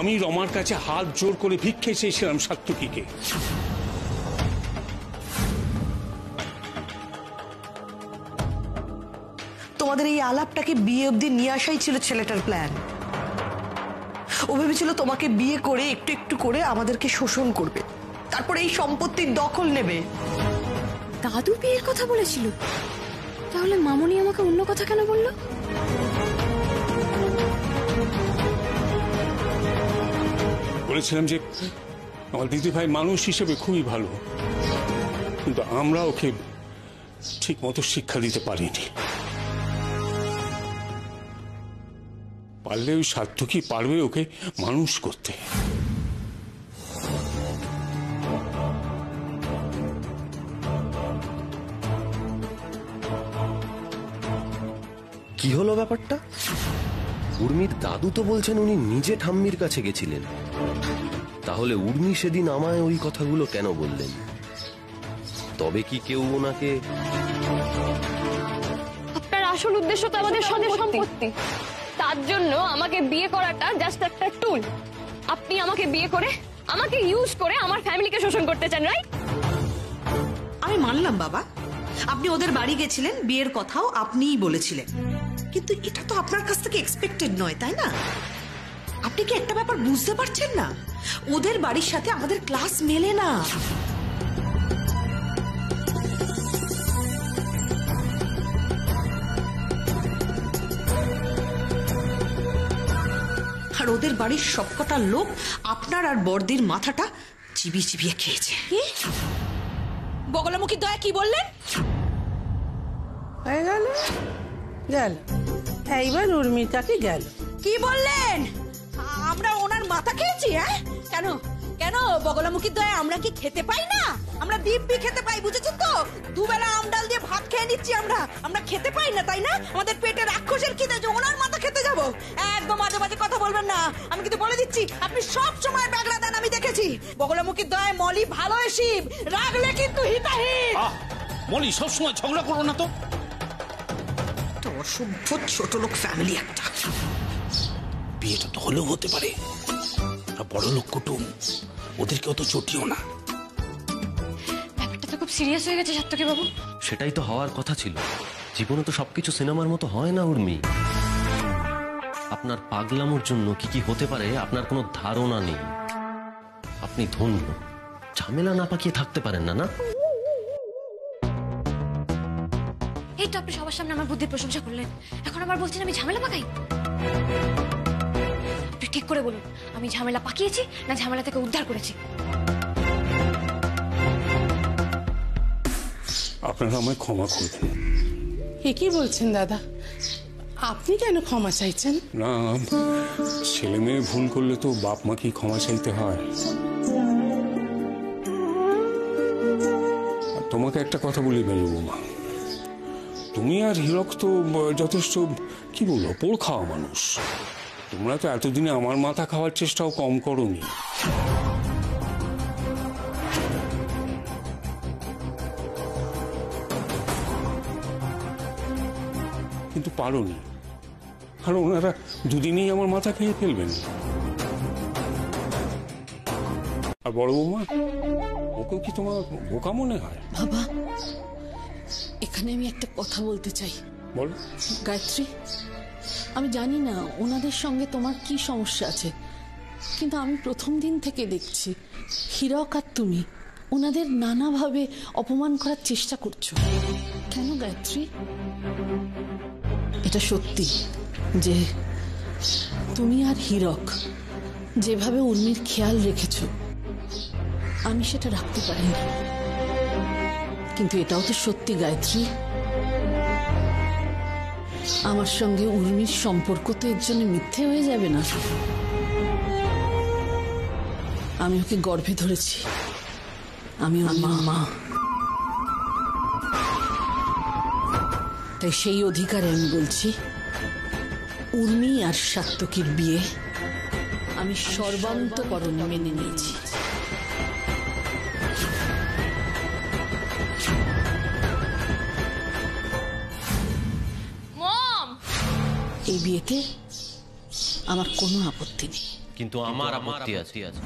আমি রমার কাছে হাত জোর করে ভিক্ষে চেয়েছিলাম সাত্তকীকে। তোমাদের এই আলাপটাকে বিয়ে অবধি নিয়ে আসাই ছিল ছেলেটার প্ল্যান। ও ভেবেছিল তোমাকে বিয়ে করে একটু একটু করে আমাদেরকে শোষণ করবে, তারপরে এই সম্পত্তির দখল নেবে। দাদু বিয়ের কথা বলেছিল, তাহলে মামনি আমাকে অন্য কথা কেন বললো? বলেছিলাম যে আমার দিদি ভাই মানুষ হিসেবে খুবই ভালো, কিন্তু আমরা ওকে ঠিক মতো শিক্ষা দিতে পারিনি। পারলে ওই সাত্তকী পারবে ওকে মানুষ করতে। কি হলো ব্যাপারটা? উর্মির দাদু তো বলছেন উনি নিজে ঠাম্মির কাছে গেছিলেন, তাহলে উর্মি সেদিন আমায় ওই কথাগুলো কেন বললেন? তবে কি কেউ ওনাকে... আপনার আসল উদ্দেশ্য তো আমাদের সম্পত্তি, তার জন্য আমাকে বিয়ে করাটা জাস্ট একটা টুল। আপনি আমাকে বিয়ে করে, আমাকে ইউজ করে আমার ফ্যামিলিকে শোষণ করতে চান, রাইট? আমি মানলাম বাবা, আপনি ওদের বাড়ি গেছিলেন, বিয়ের কথাও আপনিই বলেছিলেন, কিন্তু এটা তো আপনার কাছ থেকে এক্সপেক্টেড নয়, তাই না? আপনি কি একটা ব্যাপার বুঝতে পারছেন না? ওদের বাড়ির সাথে আমাদের ক্লাস মেলে না। আর ওদের বাড়ির সবকটা লোক আপনার আর বড়দির মাথাটা চিবিয়ে চিবিয়ে খেয়েছে। বগলামুখী দয়া কি বললেন? হয়ে গেল গেল, এইবার উর্মিটাকে গেল। কি বললেন? আমরা ওনার মাথা খেয়েছি? হ্যাঁ, কেন কেন বগলামুখী দয়া আমরা কি খেতে পাই না? আমরা দিব্যি খেতে পাই, বুঝেছেন তো? দুবেলা আমডাল দিয়ে ভাত খেয়ে নিচ্ছি আমরা খেতে পাই না, তাই না? আমাদের পেটে রাক্ষসের খিদে যে ওনার মাথা খেতে যাব? একদম মাঝে মাঝে কথা বলবেন না, আমি কিন্তু বলে দিচ্ছি। আপনি সব সময় ব্যাগরা দেন, আমি দেখেছি। বগলামুখী দয়া মলি ভালো শিব, রাগলে কিন্তু হিতাহিত। মলি সবসময় ঝগড়া করো না তো। অসভ্য ছোট লোক ফ্যামিলি একটা। বিয়েটা তো হলেও হতে পারে, বড় লোক কুটুম, ওদেরকে অত চটিও না। ব্যাপারটা তো খুব সিরিয়াস হয়ে গেছে সাত্তকী বাবু। সেটাই তো হওয়ার কথা ছিল। জীবনে তো সবকিছু সিনেমার মতো হয় না উর্মি। আপনার পাগলামোর জন্য কি কি হতে পারে আপনার কোনো ধারণা নেই। আপনি ধন্য, ঝামেলা না পাকিয়ে থাকতে পারেন না। না, এই তো আপনি সবার সামনে আমার বুদ্ধির প্রশংসা করলেন, এখন আবার বলছেন আমি ঝামেলা পাকাই। আপনি ঠিক করে বলুন, আমি ঝামেলা পাকিয়েছি না ঝামেলা থেকে উদ্ধার করেছি? আপনারা আমায় ক্ষমা করবেন। কি বলছেন দাদা? আপনি কেন ক্ষমা চাইছেন? না, ছেলে মেয়ে ভুল করলে তো বাপ মাকে ক্ষমা চাইতে হয়। তোমাকে একটা কথা বলি মেজো বৌমা, তুমি আর হীরক তো যথেষ্ট কি বলবো পোড় খাওয়া মানুষ। তোমরা তো এতদিনে আমার মাথা খাওয়ার চেষ্টাও কম করোনি। কিন্তু পারোনি, আর ওনারা দুদিনেই আমার মাথা খেয়ে ফেলবেন। আর বড় বৌমা, ওকেও কি তোমার বোকা মনে হয়? বাবা, এখানে আমি একটা কথা বলতে চাই। বল। গায়ত্রী, আমি জানি না ওনাদের সঙ্গে তোমার কি সমস্যা আছে, কিন্তু আমি প্রথম দিন থেকে দেখছি হীরক আর তুমি ওনাদের নানাভাবে অপমান করার চেষ্টা করছো। কেন গায়ত্রী? এটা সত্যি যে তুমি আর হীরক যেভাবে উর্মির খেয়াল রেখেছ, আমি সেটা রাখতে পারিনি। কিন্তু এটাও তো সত্যি গায়ত্রী, আমার সঙ্গে উর্মির সম্পর্ক তো এর জন্য মিথ্যে হয়ে যাবে না। আমি ওকে গর্ভে ধরেছি, আমি ওর মা। তাই সেই অধিকারে আমি বলছি, উর্মি আর সাত্তকীর বিয়ে আমি সর্বান্তকরণে মেনে নিয়েছি। মম, এই বিয়েতে আমার কোনো আপত্তি নেই। কিন্তু আমার আপত্তি আছে।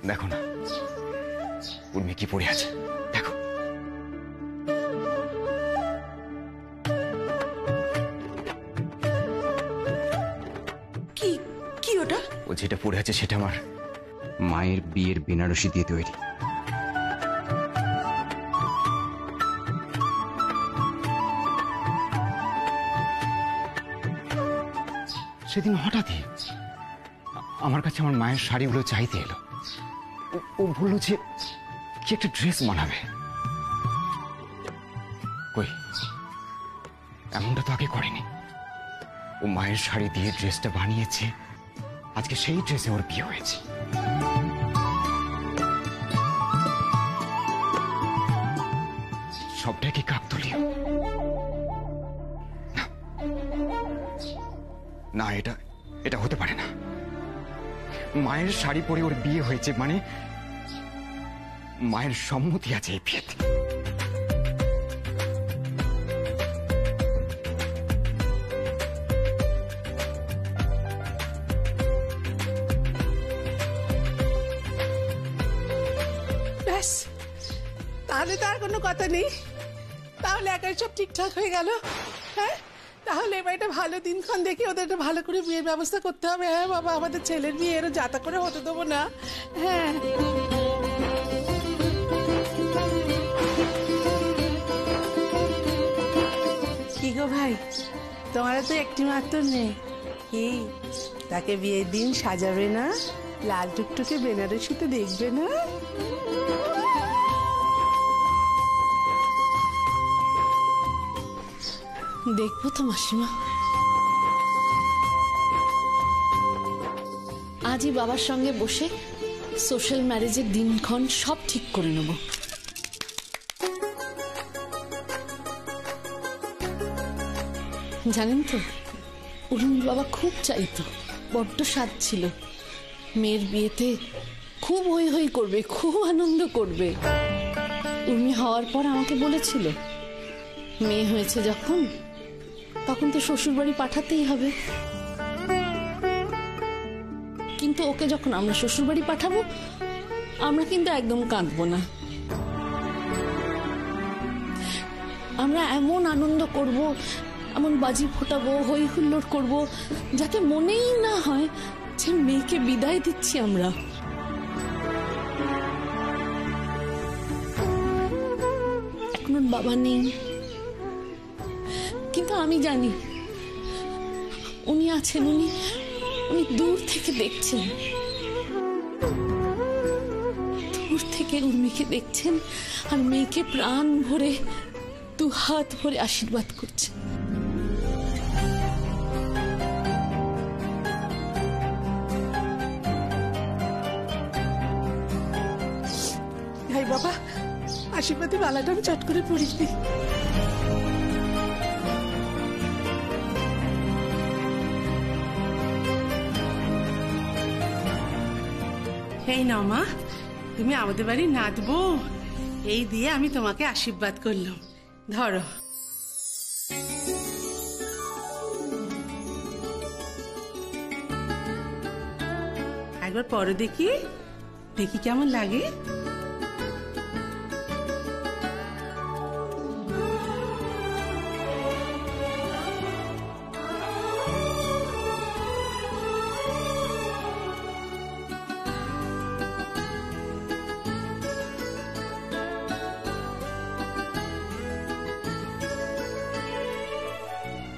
দেখো না উর্মি কি পড়ে আছে, দেখো। কি কি ওটা? ও যেটা পড়ে আছে সেটা আমার মায়ের বিয়ের বেনারসি দিয়ে তৈরি। সেদিন হঠাৎই আমার কাছে আমার মায়ের শাড়িগুলো চাইতে এলো। ও বললো যে কি একটা ড্রেস বানাবে। কই, এমনটা তো আগে করেনি। ও মায়ের শাড়ি দিয়ে ড্রেসটা বানিয়েছে, আজকে সেই ড্রেসে ওর বিয়ে হয়েছে। সবটা কি কাকতালীয়? না, এটা এটা হতে পারে না। মায়ের শাড়ি পরে ওর বিয়ে হয়েছে মানে মায়ের সম্মতি আছে এই বিয়েতে। ব্যাস, তাহলে তো আর কোনো কথা নেই। তাহলে একাই সব ঠিকঠাক হয়ে গেল। হ্যাঁ, তাহলে এবার একটা ভালো দিনক্ষণ দেখে ওদের একটা ভালো করে বিয়ের ব্যবস্থা করতে হবে। হ্যাঁ বাবা, আমাদের ছেলের বিয়ে এরও যাতা করে হতে দেবো না। হ্যাঁ, কি গো ভাই, তোমার তো একটি মাত্র নেই, কি তাকে বিয়ের দিন সাজাবে না? লাল টুকটুকে বেনারসিতে দেখবে না? দেখবো তো মাসিমা। আজই বাবার সঙ্গে বসে সোশ্যাল ম্যারেজের দিনক্ষণ সব ঠিক করে নেব। জানেন তো, উর্মির বাবা খুব চাইতো, বড্ড স্বাদ ছিল মেয়ের বিয়েতে খুব হই হই করবে, খুব আনন্দ করবে। উর্মি হওয়ার পর আমাকে বলেছিল, মেয়ে হয়েছে যখন তখন তো শ্বশুরবাড়ি পাঠাতেই হবে। কিন্তু ওকে যখন আমরা শ্বশুরবাড়ি পাঠাবো, আমরা কিন্তু একদম কাঁদবো না। আমরা এমন আনন্দ করব, এমন বাজি ফোটাবো, হই হুল্লোড় করবো, যাতে মনেই না হয় যে মেয়েকে বিদায় দিচ্ছি আমরা। এখন ওর বাবা নেই, কিন্তু আমি জানি উনি আছেন। উনি দূর থেকে দেখছেন, দূর থেকে উর্মিকে দেখছেন আর মেয়েকে প্রাণ ভরে দু হাত ভরে আশীর্বাদ করছেন। বাবা, আশীর্বাদী মালাটা আমি চট করে পরিয়ে দিই। এই নাও মা, তুমি আমাদের বাড়ি নাচবো, এই দিয়ে আমি তোমাকে আশীর্বাদ করলাম। ধরো। একবার পরে দেখি দেখি কেমন লাগে।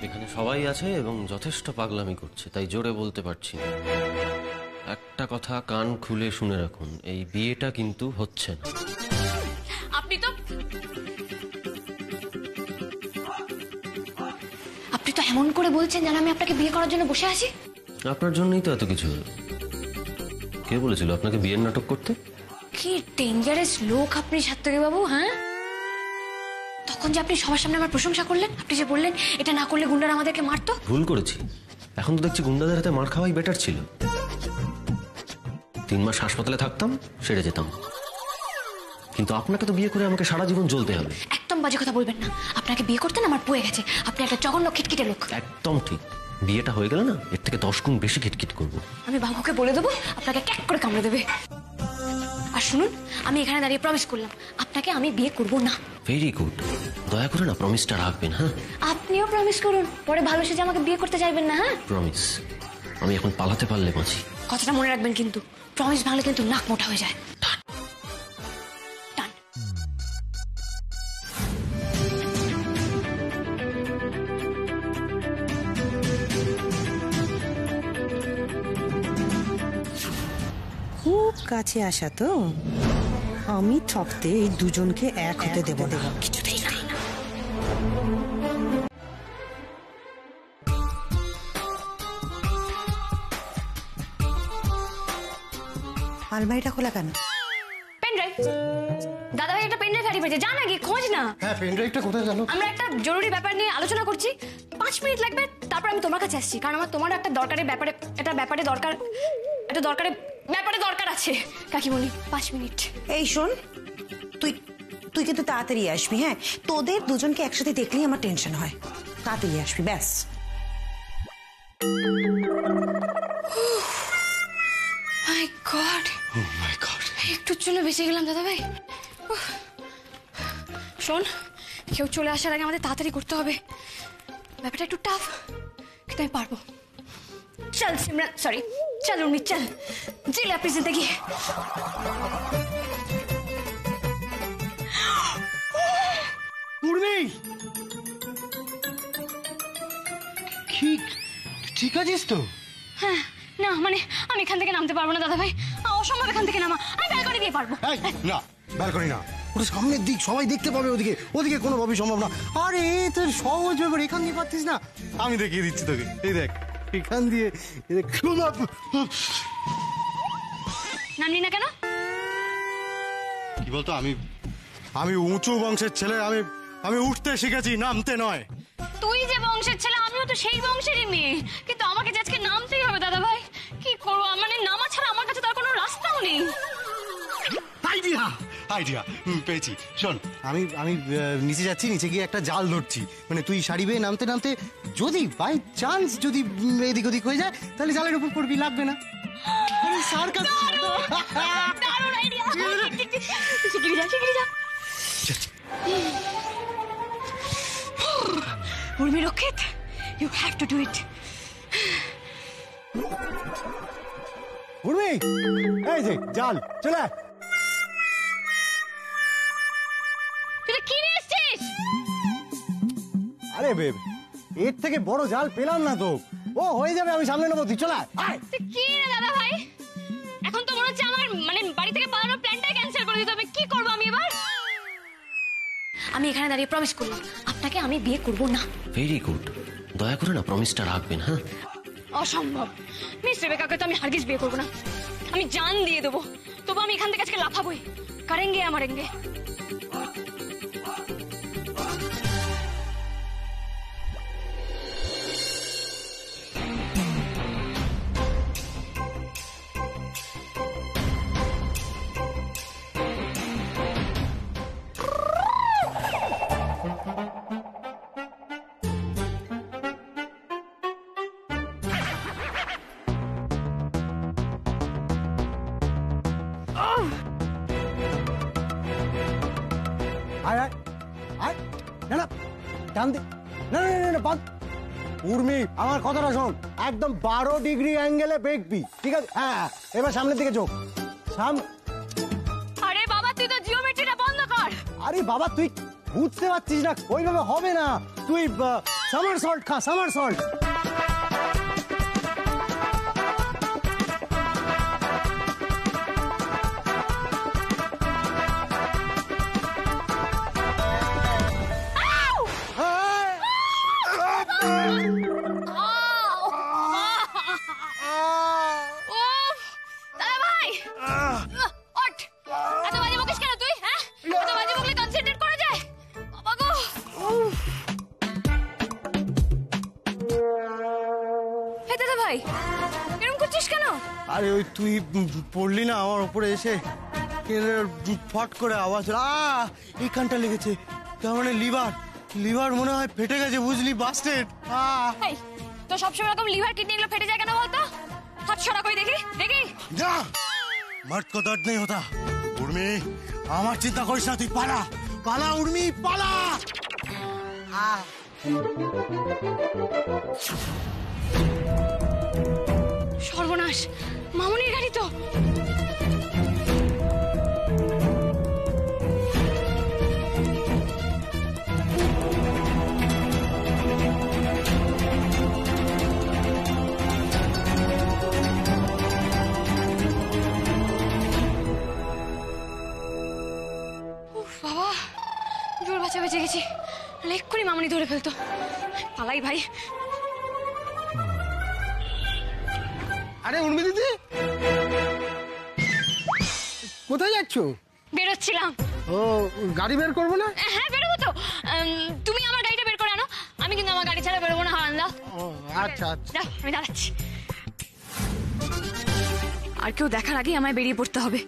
এখানে সবাই আছে এবং যথেষ্ট পাগলামি করছে, তাই জোরে বলতে পারছি না। একটা কথা কান খুলে শুনে রাখুন, এই বিয়েটা কিন্তু হচ্ছে না। আপনি তো এমন করে বলছেন যেন আমি আপনাকে বিয়ে করার জন্য বসে আছি। আপনার জন্যই তো এত কিছু হলো। কে বলেছিল আপনাকে বিয়ের নাটক করতে? কি ডেঞ্জারাস লোক আপনি সাত্তকী বাবু। হ্যাঁ, তখন যে আপনি সবার সামনে আমার প্রশংসা করলেন, আপনি যে বললেন এটা না করলে গুন্ডারা আমাদেরকে মারতো। ভুল করেছি, এখন তো দেখছি গুন্ডাদের হাতে মার খাওয়াই বেটার ছিল। 3 মাস হাসপাতালে থাকতাম, সেরে যেতাম। কিন্তু আপনাকে তো বিয়ে করে আমাকে সারা জীবন জ্বলতে হবে। একদম একদম বাজে কথা বলবেন না। আপনাকে বিয়ে করতে না আমার বয়ে গেছে। আপনি একটা জঘন্য খিটখিটে লোক। একদম ঠিক, বিয়েটা হয়ে গেলে না এর থেকে 10 গুণ বেশি খিটখিট করবো। আমি বাবুকে বলে দেবো, আপনাকে ক্যাক করে কামড়ে দেবে। আর শুনুন, আমি এখানে দাঁড়িয়ে প্রমিস করলাম আপনাকে আমি বিয়ে করব না। ভেরি গুড, দয়া করে না প্রমিসটা রাখবেন। হ্যাঁ, আপনিও প্রমিস করুন, পরে ভালো সেজে আমাকে বিয়ে করতে চাইবেন না। হ্যাঁ, প্রমিস। আমি এখন পালাতে পারলে বাঁচি। কথাটা মনে রাখবেন কিন্তু, প্রমিস ভাঙলে কিন্তু নাক মোটা হয়ে যায়। ডান। খুব কাছে আসা তো, আমি ঠকতে এই দুজনকে এক হতে দেব না। কিছুতেই না। আলমারিটা খোলা কেন? Pen drive. দাদা ভাই একটা পেন ড্রাইভ হারিয়ে ফেলেছে, যা না গিয়ে খোঁজ না। হ্যাঁ, পেন ড্রাইভটা কোথায় গেল? আমরা একটা জরুরি ব্যাপার নিয়ে আলোচনা করছি, 5 মিনিট লাগবে, তারপর আমি তোমার কাছে আসছি। কারণ আমার তোমার একটা দরকারি ব্যাপারে দরকার আছে কাকিমণি। 5 মিনিট। এই শোন, তুই তুই কিন্তু তাড়াতাড়ি আসবি। হ্যাঁ, তোদের দুজনকে একসাথে দেখলেই আমার টেনশন হয়। তাড়াতাড়ি আসবি ব্যাস। মাই গড, ও মাই গড, একটুর জন্য বেঁচে গেলাম দাদা ভাই। শোন, কেউ চলে আসার আগে আমাদের তাড়াতাড়ি করতে হবে। ব্যাপারটা একটু টাফ, কিন্তু আমি পারবো। চল সিমরান, সরি চল উর্মি, চল জিলে আপনি জিন্দগি। উর্মি, ঠিক আছিস তো? হ্যাঁ, না মানে আমি এখান থেকে নামতে পারবো না দাদা ভাই, অসম্ভব এখান থেকে নামা। আমি ব্যালকনি দিয়ে পারবো। না, ব্যালকনি না, ওটা সামনের দিক, সবাই দেখতে পাবে। ওদিকে কোনোভাবেই সম্ভব না। আরে তোর সহজ ব্যাপার, এখান দিয়ে পারতিস না? আমি দেখিয়ে দিচ্ছি তোকে। এই দেখ, এখান দিয়ে নামলি না কেন? কি বলতো, আমি উঁচু বংশের ছেলে, আমি উঠতে শিখেছি, নামতে নয়। তুই যে বংশের ছেলে, আমিও তো সেই বংশেরই মেয়ে, কিন্তু আমাকে যে আজকে নামতেই হবে দাদা ভাই। কি করবো, মানে নামা ছাড়া আমার কাছে তার কোনো রাস্তাও নেই। আইডিয়া পেয়েছি। শোন, আমি নিচে যাচ্ছি, নিচে গিয়ে একটা জাল ধরছি। মানে তুই শাড়ি বেয়ে নামতে নামতে যদি বাই চান্স যদি এদিক ওদিক হয়ে যায়, তাহলে জালের উপর পড়বি, লাগবে না। আরে সার্কাস, দারুণ আইডিয়া। শিগগিরই যা। Urmi Rakshit, you have to do it. Urmi, এই যে জাল, চলে আয়। তুই কি নিয়ে এসেছিস? আরে বেব, এর থেকে বড় জাল পেলাম না তো। ও হয়ে যাবে, আমি সামনে নেবো, তুই চলে আয়। কি রে দাদা ভাই, এখন তো মনে হচ্ছে আমার মানে বাড়ি থেকে পালানোর প্ল্যানটাই ক্যান্সেল করে দিতে হবে। কি করবো আমি এবার? আমি এখানে দাঁড়িয়ে প্রমিস করলাম আপনাকে আমি বিয়ে করব না। ভেরি গুড, দয়া করে না প্রমিসটা রাখবেন। হ্যাঁ, অসম্ভব, মিস রেবেকাকে তো আমি হারগিজ বিয়ে করবো না। আমি জান দিয়ে দেবো, তবু আমি এখান থেকে আজকে লাফাবোই। করেঙ্গে আমারেঙ্গে। উর্মি, আমার কথাটা শোন, একদম 12 ডিগ্রি অ্যাঙ্গেলে বেঁকবি, ঠিক আছে? হ্যাঁ, এবার সামনের দিকে চোখ। আরে বাবা, তুই তো জিওমেট্রিটা বন্ধ কর। আরে বাবা, তুই বুঝতে পারছিস না, ওইভাবে হবে না। তুই সামার সল্ট খা, সামার সল্ট। আরে ওই তুই পড়লি না আমার উপরে এসে, ফট করে আওয়াজ, এখানটা লেগেছে। তার মানে লিভার লিভার মনে হয় ফেটে গেছে বুঝলি, বাস্টেড। এই তো সবসময় এরকম লিভার কিডনি এগুলো ফেটে যায় কেন বলতো? হাত সরা করে দেখি দেখি। যা, মর্দ কো দর্দ নেই হোতা। উর্মি, আমার চিন্তা করিস না, তুই পালা পালা উর্মি পালা। সর্বনাশ, মামুনির গাড়ি তো। বাবা, জোর বাঁচা বেঁচে গেছি। এক্ষুনি মামুনি ধরে ফেলতো। পালাই ভাই। আরে উর্মি দিদি, কোথায় যাচ্ছ? বেরোচ্ছিলাম। ও, গাড়ি বের করবো না? হ্যাঁ বেরোবো তো। তুমি আমার গাড়িটা বের করে আনো, আমি কিন্তু আমার গাড়ি ছাড়া বেরোবো না। হারান্দা। ও আচ্ছা আচ্ছা, দাও, আমি দাঁড়াচ্ছি। আর কেউ দেখার আগেই আমায় বেরিয়ে পড়তে হবে।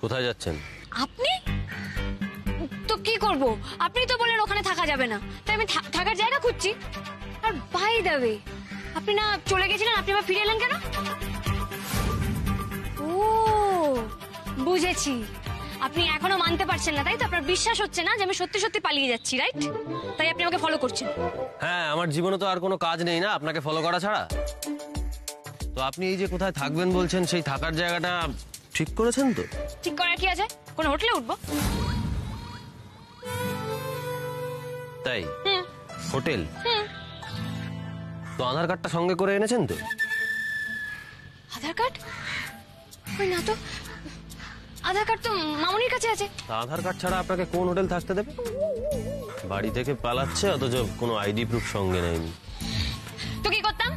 কোথায় যাচ্ছেন? আপনি তো কি করব? আপনি তো বললেন ওখানে থাকা যাবে না, তাই আমি থাকার জায়গা খুঁজছি। আর বাই দ্য ওয়ে, আপনি না চলে গেছিলেন, আপনি আবার ফিরে এলেন কেন? ও বুঝেছি, আপনি এখনো মানতে পারছেন না, তাই তো? আপনার বিশ্বাস হচ্ছে না যে আমি সত্যি সত্যি পালিয়ে যাচ্ছি, রাইট? তাই আপনি আমাকে ফলো করছেন। হ্যাঁ, আমার জীবনে তো আর কোনো কাজ নেই না আপনাকে ফলো করা ছাড়া। তো আপনি এই যে কোথায় থাকবেন বলছেন, সেই থাকার জায়গাটা ঠিক করেছেন তো? ঠিক করার কি আছে? কোন হোটেলে উঠবো? তাই? হোটেল? তো আধার কার্ডটা সঙ্গে করে এনেছেন তো? আধার কার্ড? ওই না তো, আধার কার্ড তো মামুনির কাছে আছে। আধার কার্ড ছাড়া আপনাকে কোন হোটেল থাকতে দেবে? বাড়ি থেকে পালাচ্ছে, অথচ কোনো আইডি প্রুফ সঙ্গে নেয়নি। তো কি করতাম?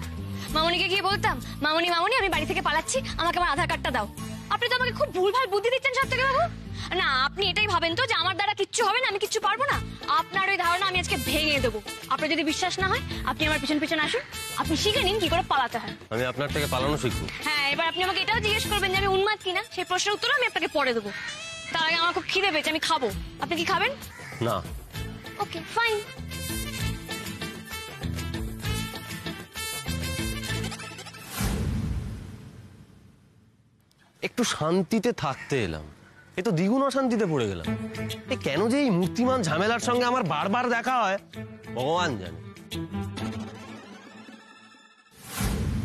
মামুনিকে গিয়ে বলতাম, মামুনি মামুনি আমি বাড়ি থেকে পালাচ্ছি, আমাকে আমার আধার কার্ডটা দাও। আপনি তো আমাকে খুব ভুলভাল বুদ্ধি দিচ্ছেন সব থেকে বাবু। না, আপনি এটাই ভাবেন তো যে আমার দ্বারা কিচ্ছু হবে না, আমি কিচ্ছু পারবো না? আপনার ওই ধারণা আমি আজকে ভেঙে দেবো। আপনার যদি বিশ্বাস না হয়, আপনি আমার পিছন পিছন আসুন, আপনি শিখে নিন কি করে পালাতে হয়। আমি আপনার থেকে পালানো শিখবো? হ্যাঁ, এবার আপনি আমাকে এটাও জিজ্ঞেস করবেন যে আমি উন্মাদ কিনা, সেই প্রশ্নের উত্তর আমি আপনাকে পরে দেবো। তার আগে আমার খুব খিদে পেয়েছে, আমি খাবো। আপনি কি খাবেন? না। Okay fine. একটু শান্তিতে থাকতে এলাম, এ তো দ্বিগুণ অশান্তিতে পড়ে গেলাম। এ কেন যে এই মূর্তিমান ঝামেলার সঙ্গে আমার বারবার দেখা হয় ভগবান জানে।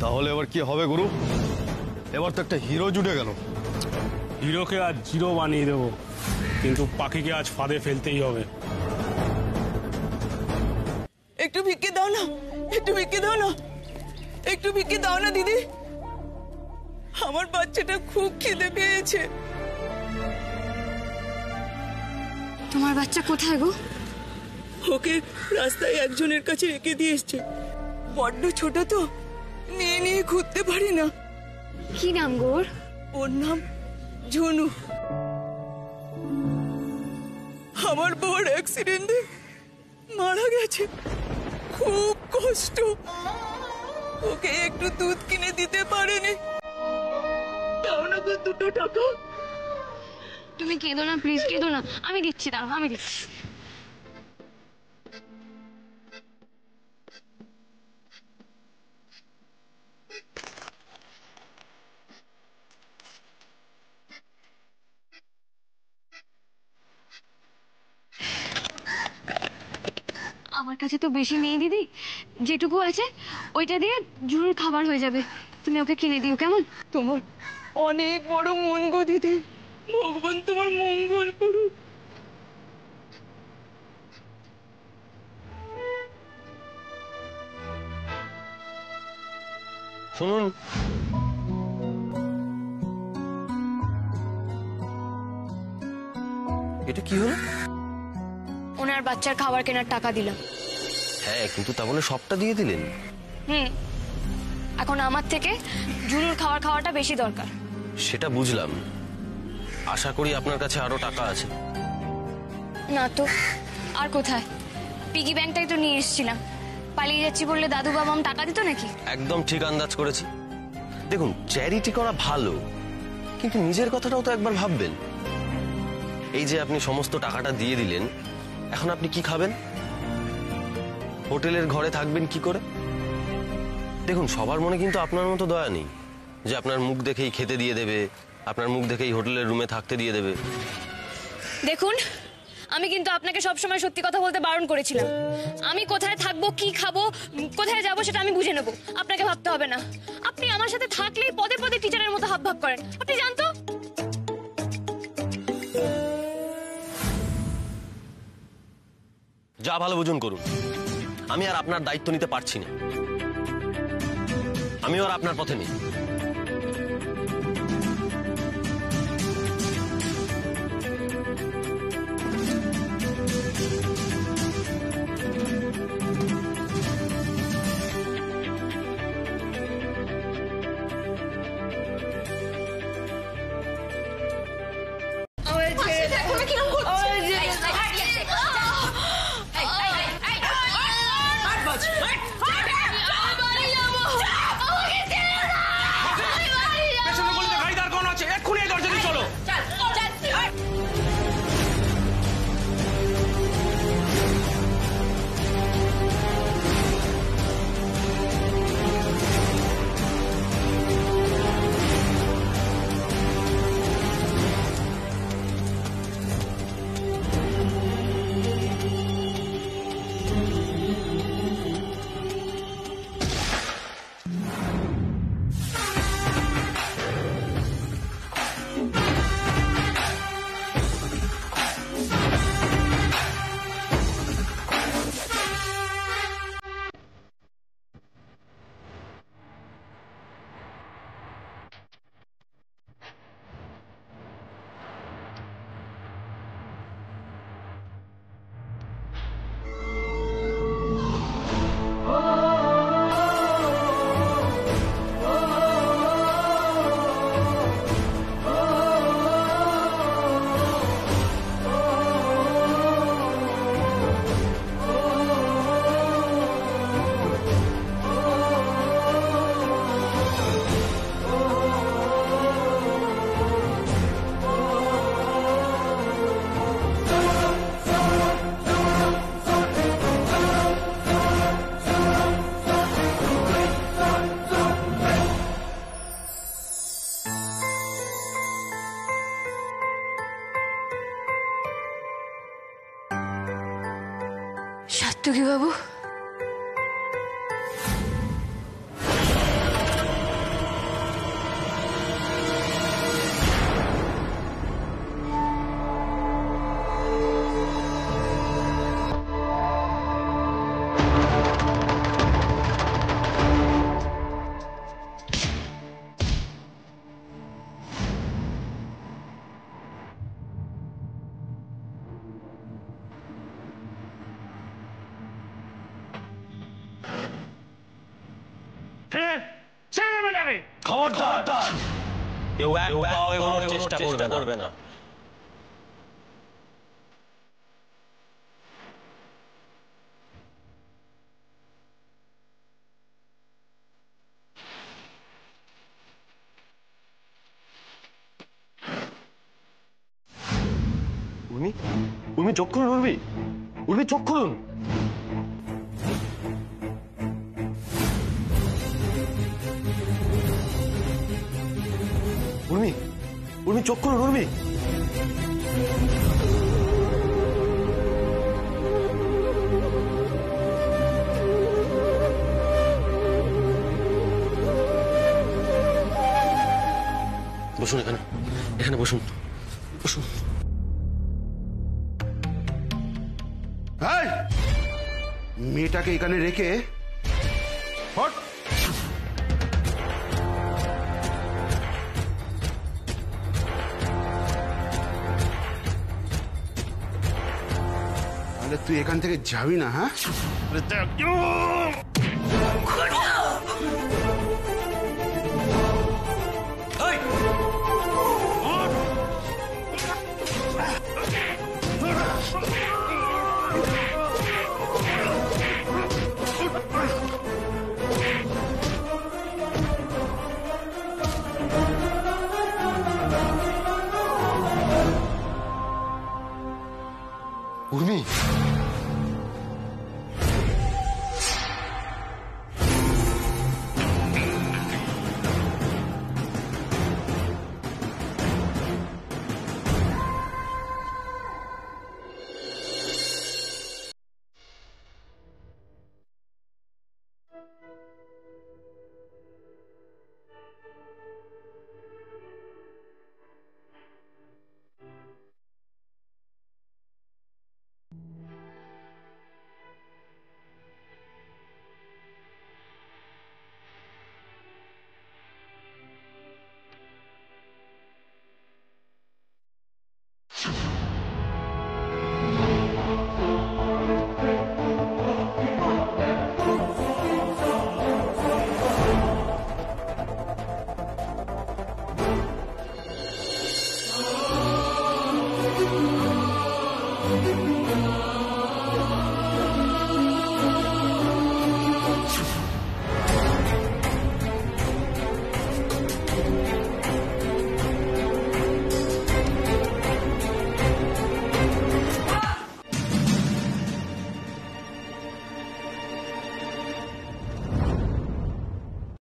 তাহলে এবার কি হবে গুরু? এবার তো একটা হিরো জুটে গেল। হিরোকে আজ জিরো বানিয়ে দেবো, কিন্তু পাখিকে আজ ফাঁদে ফেলতেই হবে। একটু ভিক্ষে দাও না, একটু ভিক্ষে দাও না, একটু ভিক্ষে দাও না দিদি। আমার বাচ্চাটা খুব খিদে পেয়েছে। তোমার বাচ্চা কোথায় গো? ওকে রাস্তায় একজনের কাছে রেখে দিয়ে এসছে। বড্ড ছোট তো, নিয়ে নিয়ে ঘুরতে পারি না। কি নাম গোর? ওর নাম ঝুনু। আমার বউর অ্যাক্সিডেন্টে মারা গেছে, খুব কষ্ট। ওকে একটু দুধ কিনে দিতে পারেনি, দাও না গো 2 টাকা। তুমি কেঁদো না প্লিজ, কেঁদো না, আমি দিচ্ছি, দাঁড়াও আমি দিচ্ছি। আমার কাছে তো বেশি নেই দিদি, যেটুকু আছে ওইটা দিয়ে ঝুড়ির খাবার হয়ে যাবে। তুমি ওকে কিনে দিও কেমন? তোমার অনেক বড় মন গো দিদি, ভগবান তোমার মঙ্গল করুক। শুনুন, এটা কি হলো? ওনার বাচ্চার খাবার কেনার টাকা দিলাম। হ্যাঁ, কিন্তু তা বলে সবটা দিয়ে দিলেন? এখন আমার থেকে ঝুনুর খাওয়াটা বেশি দরকার। সেটা বুঝলাম, আশা করি আপনার কাছে আরো টাকা আছে। না তো, আর কোথায়? পিগি ব্যাংকটাই তো নিয়ে এসেছিলাম। পালিয়ে যাচ্ছি বললে দাদু বাবা টাকা দিত নাকি? একদম ঠিক আন্দাজ করেছি। দেখুন, চ্যারিটি করা ভালো, কিন্তু নিজের কথাটাও তো একবার ভাববেন। এই যে আপনি সমস্ত টাকাটা দিয়ে দিলেন, এখন আপনি কি খাবেন? হোটেলের ঘরে থাকবেন কি করে? দেখুন, সবার মনে কিন্তু আপনার মতো দয়া নেই যে আপনার মুখ দেখেই খেতে দিয়ে দেবে, আপনার মুখ দেখেই হোটেলের রুমে থাকতে দিয়ে দেবে। দেখুন, আমি কিন্তু আপনাকে সবসময় সত্যি কথা বলতে বারণ করেছিলাম। আমি কোথায় থাকবো, কি খাবো, কোথায় যাবো সেটা আমি বুঝে নেবো, আপনাকে ভাবতে হবে না। আপনি আমার সাথে থাকলেই পদে পদে টিচারের মতো হাব ভাব করেন। আপনি জানতো? যা ভালো বুঝুন করুন, আমি আর আপনার দায়িত্ব নিতে পারছি না। আমিও আর আপনার পথে নেই। সাত্তকী বাবু, খবরদার কেউ এক পাও এগোনোর চেষ্টা করবে না। উর্মি, উর্মি চোখ খুলুন। উর্মি, উর্মি চোখ খুলুন। উর্মি, উর্মি চোখ খুলুন। উর্মি, বসুন এখানে, এখানে বসুন, বসুন। মেয়েটাকে এখানে রেখে হট। তাহলে তুই এখান থেকে যাবি না? হ্যাঁ,